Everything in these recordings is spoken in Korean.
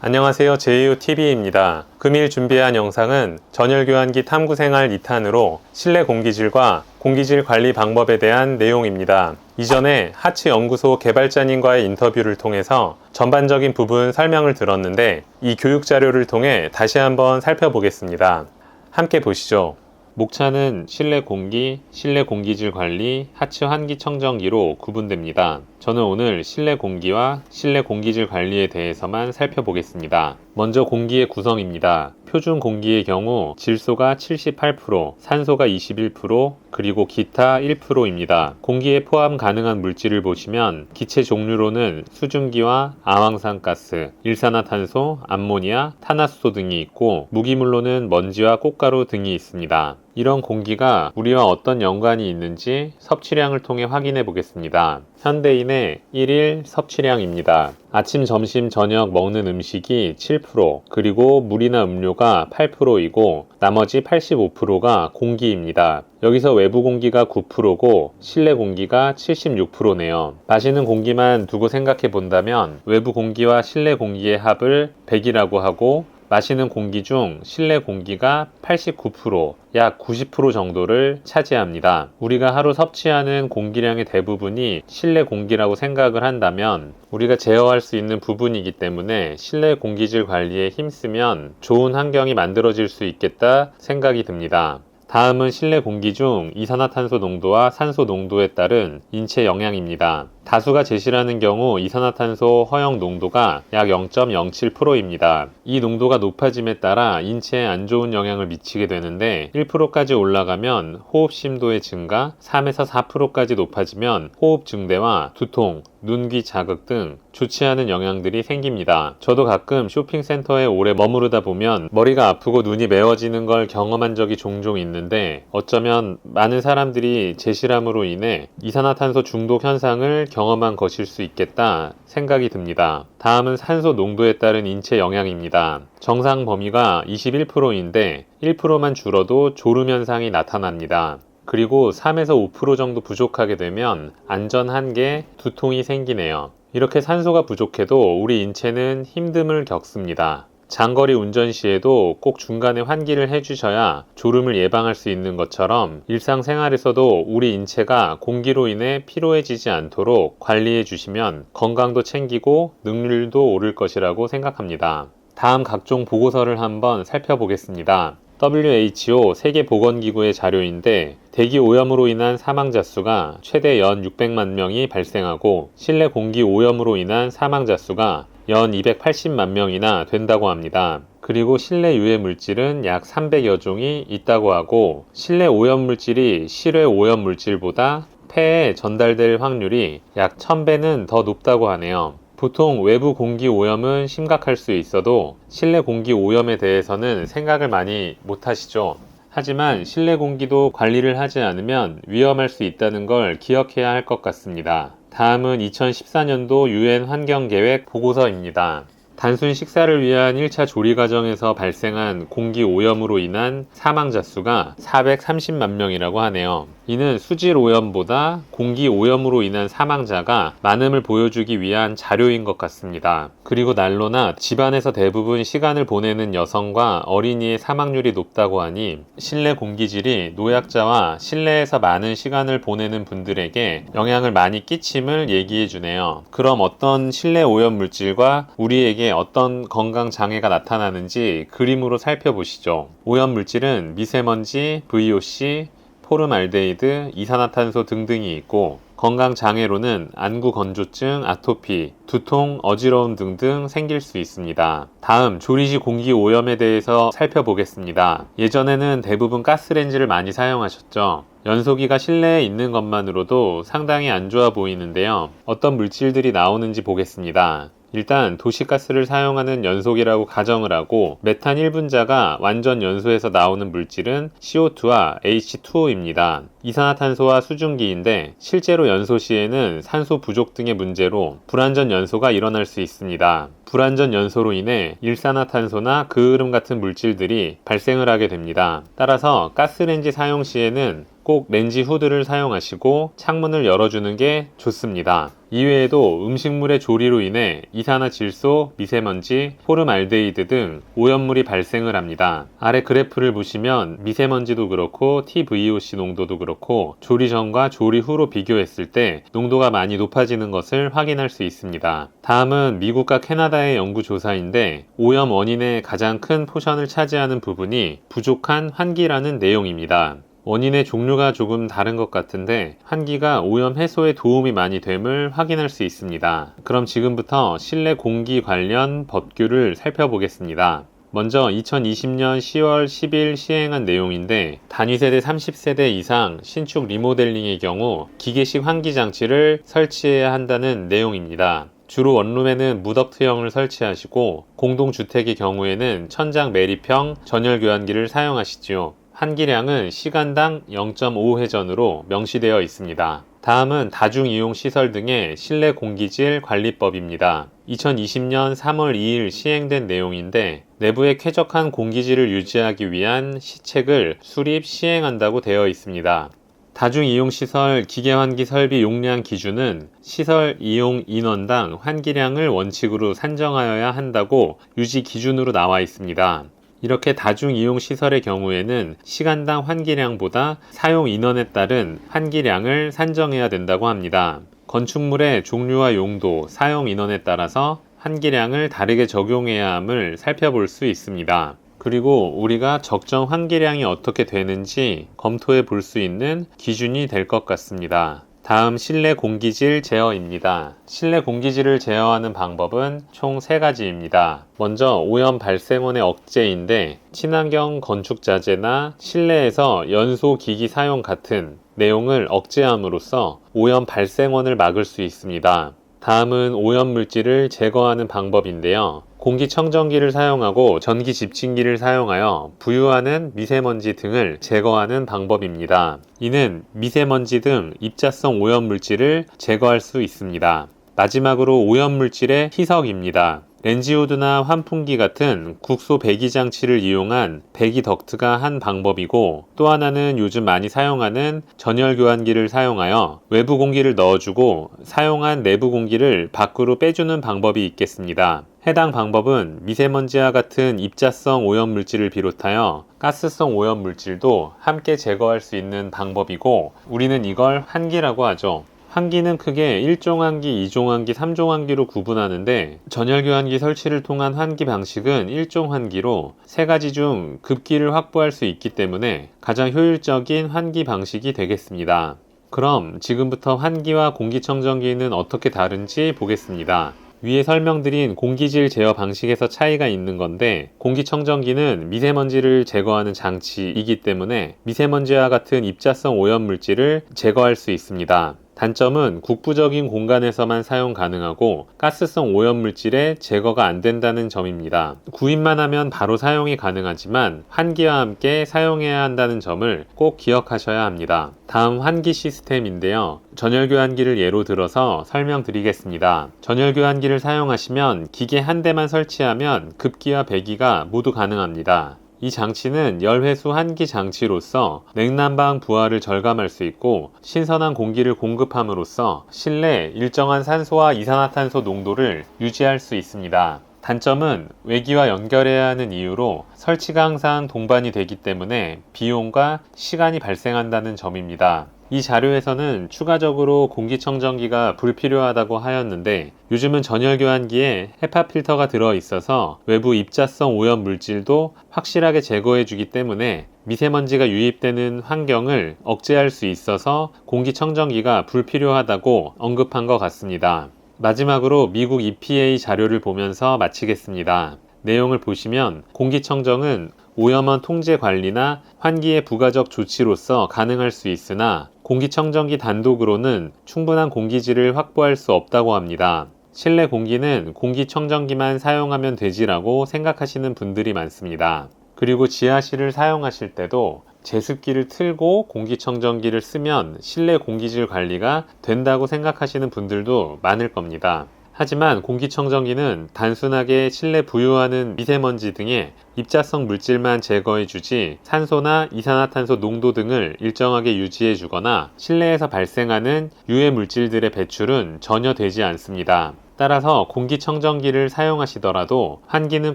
안녕하세요. 제이유TV입니다. 금일 준비한 영상은 전열교환기 탐구생활 2탄으로 실내 공기질과 공기질 관리 방법에 대한 내용입니다. 이전에 하츠연구소 개발자님과의 인터뷰를 통해서 전반적인 부분 설명을 들었는데 이 교육 자료를 통해 다시 한번 살펴보겠습니다. 함께 보시죠. 목차는 실내 공기, 실내 공기질 관리, 하츠 환기 청정기로 구분됩니다. 저는 오늘 실내 공기와 실내 공기질 관리에 대해서만 살펴보겠습니다. 먼저 공기의 구성입니다. 표준 공기의 경우 질소가 78%, 산소가 21%, 그리고 기타 1%입니다. 공기에 포함 가능한 물질을 보시면 기체 종류로는 수증기와 아황산가스, 일산화탄소, 암모니아, 탄화수소 등이 있고 무기물로는 먼지와 꽃가루 등이 있습니다. 이런 공기가 우리와 어떤 연관이 있는지 섭취량을 통해 확인해 보겠습니다. 현대인의 1일 섭취량입니다. 아침, 점심, 저녁 먹는 음식이 7%, 그리고 물이나 음료가 8%이고 나머지 85%가 공기입니다. 여기서 외부 공기가 9%고 실내 공기가 76%네요. 마시는 공기만 두고 생각해 본다면 외부 공기와 실내 공기의 합을 100이라고 하고 마시는 공기 중 실내 공기가 89%, 약 90% 정도를 차지합니다. 우리가 하루 섭취하는 공기량의 대부분이 실내 공기라고 생각을 한다면 우리가 제어할 수 있는 부분이기 때문에 실내 공기질 관리에 힘쓰면 좋은 환경이 만들어질 수 있겠다 생각이 듭니다. 다음은 실내 공기 중 이산화탄소 농도와 산소 농도에 따른 인체 영향입니다. 다수가 제시라는 경우 이산화탄소 허용 농도가 약 0.07%입니다. 이 농도가 높아짐에 따라 인체에 안 좋은 영향을 미치게 되는데 1%까지 올라가면 호흡 심도의 증가, 3에서 4%까지 높아지면 호흡 증대와 두통, 눈, 귀 자극 등 좋지 않은 영향들이 생깁니다. 저도 가끔 쇼핑센터에 오래 머무르다 보면 머리가 아프고 눈이 매워지는 걸 경험한 적이 종종 있는데 어쩌면 많은 사람들이 제실함으로 인해 이산화탄소 중독 현상을 경험한 것일 수 있겠다 생각이 듭니다. 다음은 산소 농도에 따른 인체 영향입니다. 정상 범위가 21%인데 1%만 줄어도 졸음 현상이 나타납니다. 그리고 3에서 5% 정도 부족하게 되면 안전 한계, 두통이 생기네요. 이렇게 산소가 부족해도 우리 인체는 힘듦을 겪습니다. 장거리 운전 시에도 꼭 중간에 환기를 해주셔야 졸음을 예방할 수 있는 것처럼 일상생활에서도 우리 인체가 공기로 인해 피로해지지 않도록 관리해 주시면 건강도 챙기고 능률도 오를 것이라고 생각합니다. 다음 각종 보고서를 한번 살펴보겠습니다. WHO 세계보건기구의 자료인데 대기 오염으로 인한 사망자 수가 최대 연 600만 명이 발생하고 실내 공기 오염으로 인한 사망자 수가 연 280만 명이나 된다고 합니다. 그리고 실내 유해 물질은 약 300여 종이 있다고 하고 실내 오염 물질이 실외 오염 물질보다 폐에 전달될 확률이 약 1000배는 더 높다고 하네요. 보통 외부 공기 오염은 심각할 수 있어도 실내 공기 오염에 대해서는 생각을 많이 못 하시죠. 하지만 실내 공기도 관리를 하지 않으면 위험할 수 있다는 걸 기억해야 할 것 같습니다. 다음은 2014년도 UN 환경계획 보고서입니다. 단순 식사를 위한 1차 조리 과정에서 발생한 공기 오염으로 인한 사망자 수가 430만 명이라고 하네요. 이는 수질 오염보다 공기 오염으로 인한 사망자가 많음을 보여주기 위한 자료인 것 같습니다. 그리고 난로나 집안에서 대부분 시간을 보내는 여성과 어린이의 사망률이 높다고 하니 실내 공기질이 노약자와 실내에서 많은 시간을 보내는 분들에게 영향을 많이 끼침을 얘기해 주네요. 그럼 어떤 실내 오염 물질과 우리에게 어떤 건강 장애가 나타나는지 그림으로 살펴보시죠. 오염 물질은 미세먼지, VOC, 포름알데히드, 이산화탄소 등등이 있고 건강 장애로는 안구 건조증, 아토피, 두통, 어지러움 등등 생길 수 있습니다. 다음 조리시 공기 오염에 대해서 살펴보겠습니다. 예전에는 대부분 가스렌지를 많이 사용하셨죠. 연소기가 실내에 있는 것만으로도 상당히 안 좋아 보이는데요. 어떤 물질들이 나오는지 보겠습니다. 일단 도시가스를 사용하는 연소기라고 가정을 하고 메탄 1분자가 완전 연소해서 나오는 물질은 CO2와 H2O입니다. 이산화탄소와 수증기인데 실제로 연소 시에는 산소 부족 등의 문제로 불완전 연소가 일어날 수 있습니다. 불완전 연소로 인해 일산화탄소나 그을음 같은 물질들이 발생을 하게 됩니다. 따라서 가스렌지 사용 시에는 꼭 렌지 후드를 사용하시고 창문을 열어주는 게 좋습니다. 이외에도 음식물의 조리로 인해 이산화질소, 미세먼지, 포름알데히드 등 오염물이 발생을 합니다. 아래 그래프를 보시면 미세먼지도 그렇고 TVOC 농도도 그렇고 조리 전과 조리 후로 비교했을 때 농도가 많이 높아지는 것을 확인할 수 있습니다. 다음은 미국과 캐나다의 연구조사인데 오염 원인의 가장 큰 포션을 차지하는 부분이 부족한 환기라는 내용입니다. 원인의 종류가 조금 다른 것 같은데 환기가 오염 해소에 도움이 많이 됨을 확인할 수 있습니다. 그럼 지금부터 실내 공기 관련 법규를 살펴보겠습니다. 먼저 2020년 10월 10일 시행한 내용인데 단위세대 30세대 이상 신축 리모델링의 경우 기계식 환기 장치를 설치해야 한다는 내용입니다. 주로 원룸에는 무덕트형을 설치하시고 공동주택의 경우에는 천장 매립형 전열교환기를 사용하시지요. 환기량은 시간당 0.5회전으로 명시되어 있습니다. 다음은 다중이용시설 등의 실내 공기질 관리법입니다. 2020년 3월 2일 시행된 내용인데 내부의 쾌적한 공기질을 유지하기 위한 시책을 수립, 시행한다고 되어 있습니다. 다중이용시설 기계환기 설비 용량 기준은 시설 이용 인원당 환기량을 원칙으로 산정하여야 한다고 유지 기준으로 나와 있습니다. 이렇게 다중이용시설의 경우에는 시간당 환기량보다 사용 인원에 따른 환기량을 산정해야 된다고 합니다. 건축물의 종류와 용도, 사용 인원에 따라서 환기량을 다르게 적용해야 함을 살펴볼 수 있습니다. 그리고 우리가 적정 환기량이 어떻게 되는지 검토해 볼 수 있는 기준이 될 것 같습니다. 다음 실내 공기질 제어입니다. 실내 공기질을 제어하는 방법은 총 3가지입니다. 먼저 오염 발생원의 억제인데 친환경 건축자재나 실내에서 연소 기기 사용 같은 내용을 억제함으로써 오염 발생원을 막을 수 있습니다. 다음은 오염물질을 제거하는 방법인데요. 공기청정기를 사용하고 전기 집진기를 사용하여 부유하는 미세먼지 등을 제거하는 방법입니다. 이는 미세먼지 등 입자성 오염물질을 제거할 수 있습니다. 마지막으로 오염물질의 희석입니다. 렌지우드나 환풍기 같은 국소 배기 장치를 이용한 배기 덕트가 한 방법이고 또 하나는 요즘 많이 사용하는 전열 교환기를 사용하여 외부 공기를 넣어주고 사용한 내부 공기를 밖으로 빼주는 방법이 있겠습니다. 해당 방법은 미세먼지와 같은 입자성 오염물질을 비롯하여 가스성 오염물질도 함께 제거할 수 있는 방법이고 우리는 이걸 환기라고 하죠. 환기는 크게 1종 환기, 2종 환기, 3종 환기로 구분하는데 전열교환기 설치를 통한 환기 방식은 1종 환기로 3가지 중 급기를 확보할 수 있기 때문에 가장 효율적인 환기 방식이 되겠습니다. 그럼 지금부터 환기와 공기청정기는 어떻게 다른지 보겠습니다. 위에 설명드린 공기질 제어 방식에서 차이가 있는 건데 공기청정기는 미세먼지를 제거하는 장치이기 때문에 미세먼지와 같은 입자성 오염물질을 제거할 수 있습니다. 단점은 국부적인 공간에서만 사용 가능하고 가스성 오염물질의 제거가 안 된다는 점입니다. 구입만 하면 바로 사용이 가능하지만 환기와 함께 사용해야 한다는 점을 꼭 기억하셔야 합니다. 다음 환기 시스템인데요. 전열교환기를 예로 들어서 설명드리겠습니다. 전열교환기를 사용하시면 기계 한 대만 설치하면 급기와 배기가 모두 가능합니다. 이 장치는 열회수 환기 장치로서 냉난방 부하를 절감할 수 있고 신선한 공기를 공급함으로써 실내 일정한 산소와 이산화탄소 농도를 유지할 수 있습니다. 단점은 외기와 연결해야 하는 이유로 설치가 항상 동반이 되기 때문에 비용과 시간이 발생한다는 점입니다. 이 자료에서는 추가적으로 공기청정기가 불필요하다고 하였는데 요즘은 전열교환기에 헤파 필터가 들어있어서 외부 입자성 오염 물질도 확실하게 제거해주기 때문에 미세먼지가 유입되는 환경을 억제할 수 있어서 공기청정기가 불필요하다고 언급한 것 같습니다. 마지막으로 미국 EPA 자료를 보면서 마치겠습니다. 내용을 보시면 공기청정은 오염원 통제 관리나 환기의 부가적 조치로서 가능할 수 있으나 공기청정기 단독으로는 충분한 공기질을 확보할 수 없다고 합니다. 실내 공기는 공기청정기만 사용하면 되지라고 생각하시는 분들이 많습니다. 그리고 지하실을 사용하실 때도 제습기를 틀고 공기청정기를 쓰면 실내 공기질 관리가 된다고 생각하시는 분들도 많을 겁니다. 하지만 공기청정기는 단순하게 실내 부유하는 미세먼지 등의 입자성 물질만 제거해주지 산소나 이산화탄소 농도 등을 일정하게 유지해주거나 실내에서 발생하는 유해 물질들의 배출은 전혀 되지 않습니다. 따라서 공기청정기를 사용하시더라도 환기는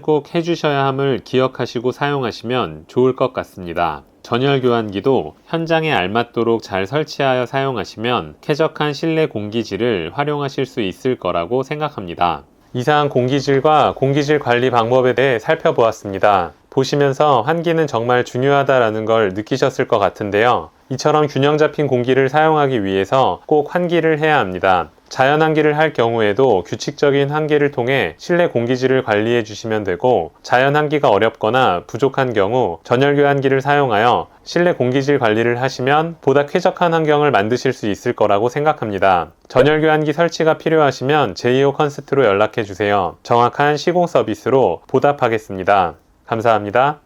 꼭 해주셔야 함을 기억하시고 사용하시면 좋을 것 같습니다. 전열교환기도 현장에 알맞도록 잘 설치하여 사용하시면 쾌적한 실내 공기질을 활용하실 수 있을 거라고 생각합니다. 이상 공기질과 공기질 관리 방법에 대해 살펴보았습니다. 보시면서 환기는 정말 중요하다는 걸 느끼셨을 것 같은데요. 이처럼 균형 잡힌 공기를 사용하기 위해서 꼭 환기를 해야 합니다. 자연 환기를 할 경우에도 규칙적인 환기를 통해 실내 공기질을 관리해 주시면 되고, 자연 환기가 어렵거나 부족한 경우 전열교환기를 사용하여 실내 공기질 관리를 하시면 보다 쾌적한 환경을 만드실 수 있을 거라고 생각합니다. 전열교환기 설치가 필요하시면 제2호 컨스트로 연락해 주세요. 정확한 시공 서비스로 보답하겠습니다. 감사합니다.